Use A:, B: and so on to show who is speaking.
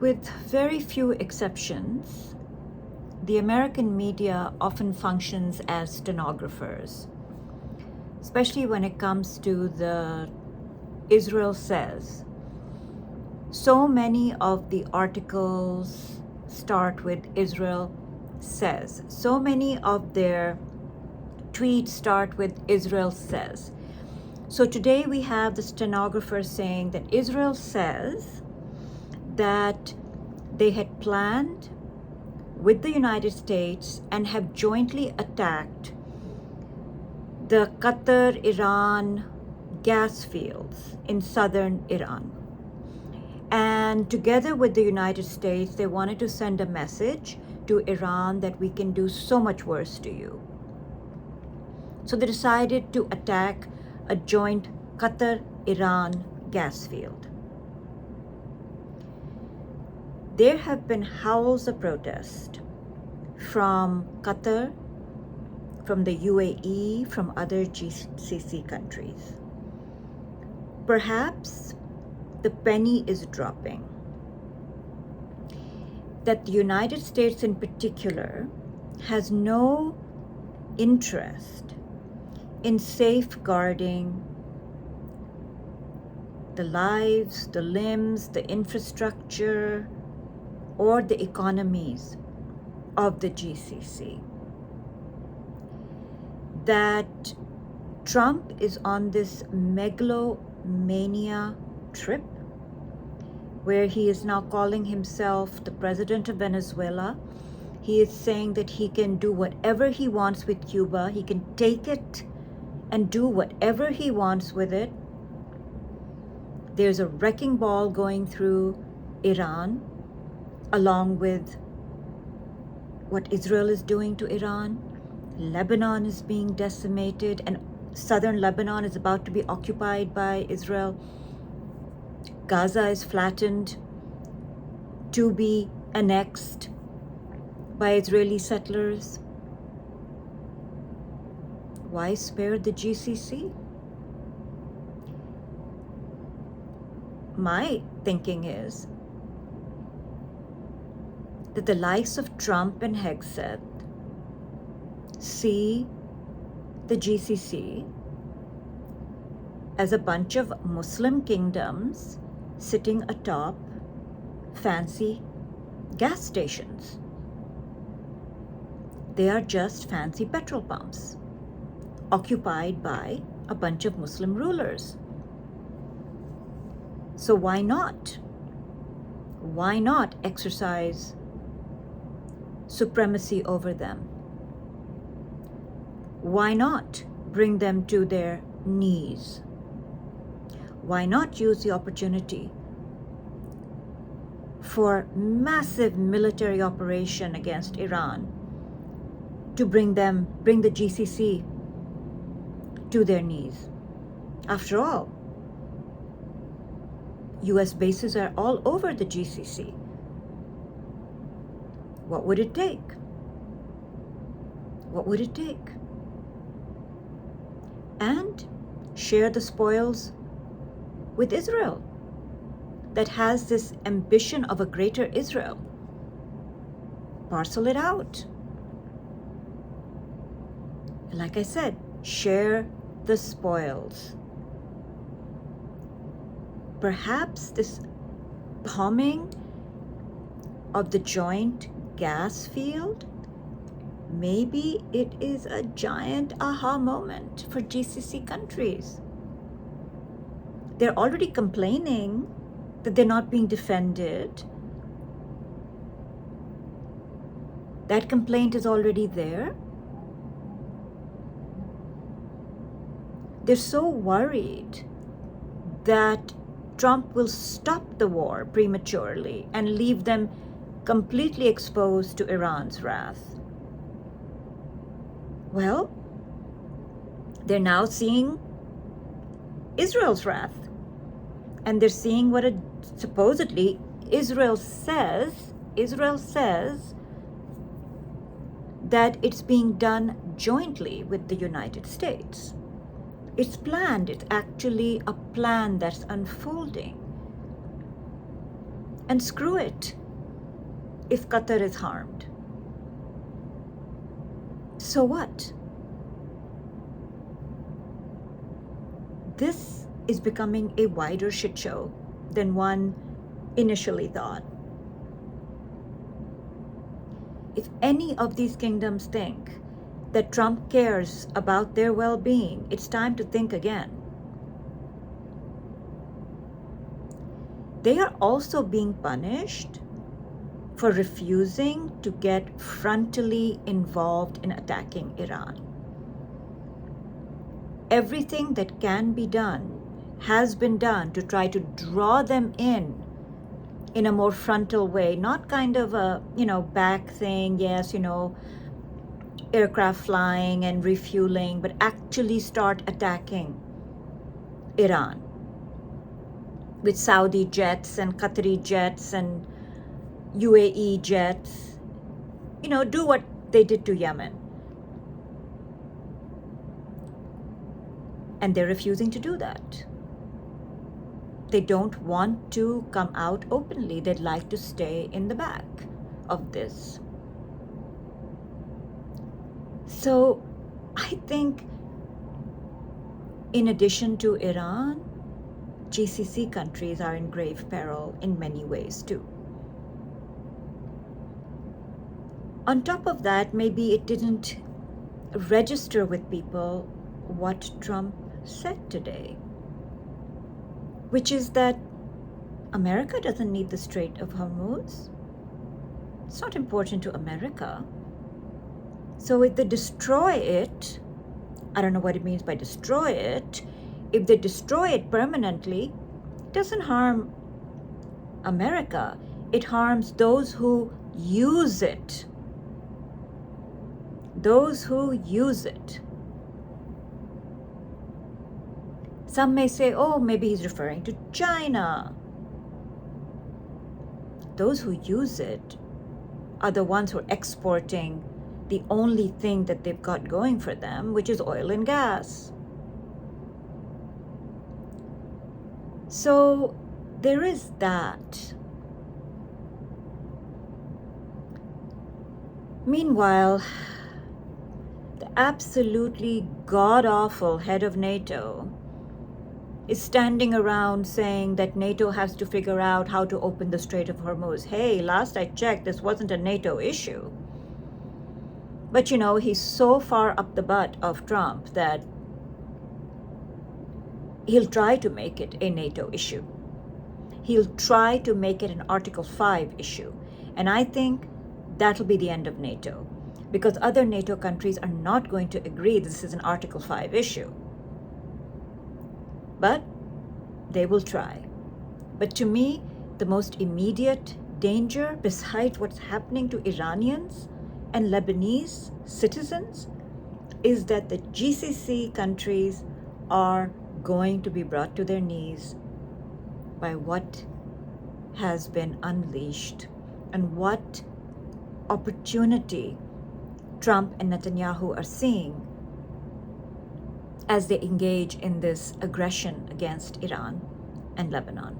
A: With very few exceptions, the American media often functions as stenographers, especially when it comes to the Israel says. So many of the articles start with Israel says. So many of their tweets start with Israel says. So today we have the stenographer saying that Israel says that they had planned with the United States and have jointly attacked the Qatar-Iran gas fields in southern Iran. And together with the United States, they wanted to send a message to Iran that we can do so much worse to you. So they decided to attack a joint Qatar-Iran gas field. There have been howls of protest from Qatar, from the UAE, from other GCC countries. Perhaps the penny is dropping that the United States in particular has no interest in safeguarding the lives, the limbs, the infrastructure, or the economies of the GCC. That Trump is on this megalomania trip where he is now calling himself the president of Venezuela. He is saying that he can do whatever he wants with Cuba. He can take it and do whatever he wants with it. There's a wrecking ball going through Iran, along with what Israel is doing to Iran. Lebanon is being decimated, and southern Lebanon is about to be occupied by Israel. Gaza is flattened to be annexed by Israeli settlers. Why spare the GCC? My thinking is that the likes of Trump and Hegseth see the GCC as a bunch of Muslim kingdoms sitting atop fancy gas stations. They are just fancy petrol pumps occupied by a bunch of Muslim rulers. So why not? Why not exercise supremacy over them? Why not bring them to their knees? Why not use the opportunity for massive military operation against Iran to bring the GCC to their knees? After all, US bases are all over the GCC. What would it take? What would it take? And share the spoils with Israel that has this ambition of a greater Israel. Parcel it out. Like I said, share the spoils. Perhaps this bombing of the joint gas field, maybe it is a giant aha moment for GCC countries. They're already complaining that they're not being defended. That complaint is already there. They're so worried that Trump will stop the war prematurely and leave them completely exposed to Iran's wrath. Well, they're now seeing Israel's wrath. And they're seeing what supposedly Israel says that it's being done jointly with the United States. It's planned. It's actually a plan that's unfolding. And screw it if Qatar is harmed. So what? This is becoming a wider shit show than one initially thought. If any of these kingdoms think that Trump cares about their well-being, it's time to think again. They are also being punished for refusing to get frontally involved in attacking Iran. Everything that can be done has been done to try to draw them in a more frontal way, not kind of a, back thing, yes, aircraft flying and refueling, but actually start attacking Iran with Saudi jets and Qatari jets and UAE jets, do what they did to Yemen. And they're refusing to do that. They don't want to come out openly. They'd like to stay in the back of this. So I think in addition to Iran, GCC countries are in grave peril in many ways too. On top of that, maybe it didn't register with people what Trump said today, which is that America doesn't need the Strait of Hormuz. It's not important to America. So if they destroy it, I don't know what it means by destroy it. If they destroy it permanently, it doesn't harm America. It harms those who use it. Those who use it. Some may say, oh, maybe he's referring to China. Those who use it are the ones who are exporting the only thing that they've got going for them, which is oil and gas. So there is that. Meanwhile, the absolutely god-awful head of NATO is standing around saying that NATO has to figure out how to open the Strait of Hormuz. Hey, last I checked, this wasn't a NATO issue. But he's so far up the butt of Trump that he'll try to make it a NATO issue. He'll try to make it an Article 5 issue. And I think that'll be the end of NATO, because other NATO countries are not going to agree this is an Article 5 issue. But they will try. But to me, the most immediate danger, besides what's happening to Iranians and Lebanese citizens, is that the GCC countries are going to be brought to their knees by what has been unleashed and what opportunity Trump and Netanyahu are seeing as they engage in this aggression against Iran and Lebanon.